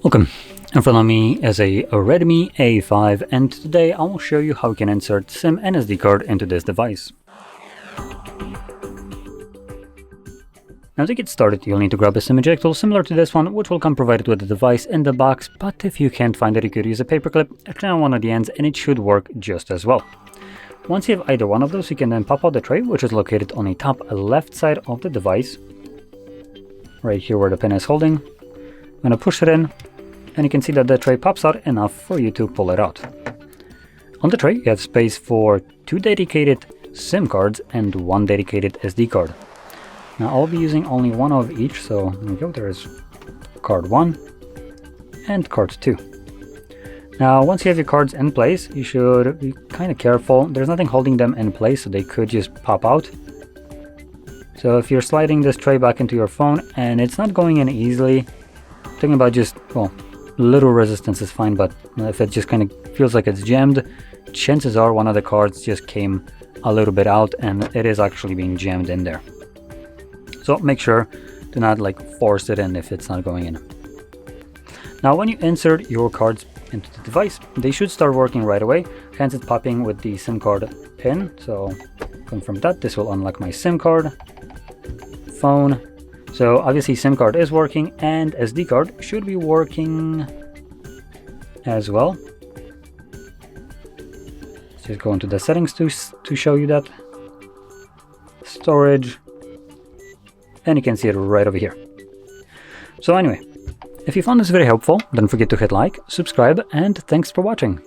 Welcome, in front of me is a Redmi A5 and today I will show you how you can insert SIM and SD card into this device. Now to get started you'll need to grab a SIM eject tool similar to this one, which will come provided with the device in the box, but if you can't find it you could use a paperclip, turn on one of the ends and it should work just as well. Once you have either one of those you can then pop out the tray, which is located on the top left side of the device, right here where the pin is holding. I'm going to push it in, and you can see that the tray pops out enough for you to pull it out. On the tray you have space for 2 dedicated SIM cards and 1 dedicated SD card. Now I'll be using only one of each, so there we go, there's card 1 and card 2. Now once you have your cards in place you should be kind of careful, there's nothing holding them in place so they could just pop out. So if you're sliding this tray back into your phone and it's not going in easily, talking about just, well, little resistance is fine, but if it just kind of feels like it's jammed, chances are one of the cards just came a little bit out and it is actually being jammed in there. So make sure to not force it in if it's not going in. Now when you insert your cards into the device, they should start working right away, hence it's popping with the SIM card pin. So confirm that. This will unlock my SIM card, phone. So obviously SIM card is working and SD card should be working as well. Let's just go into the settings to show you that. Storage, and you can see it right over here. So anyway, if you found this very helpful, don't forget to hit like, subscribe, and thanks for watching.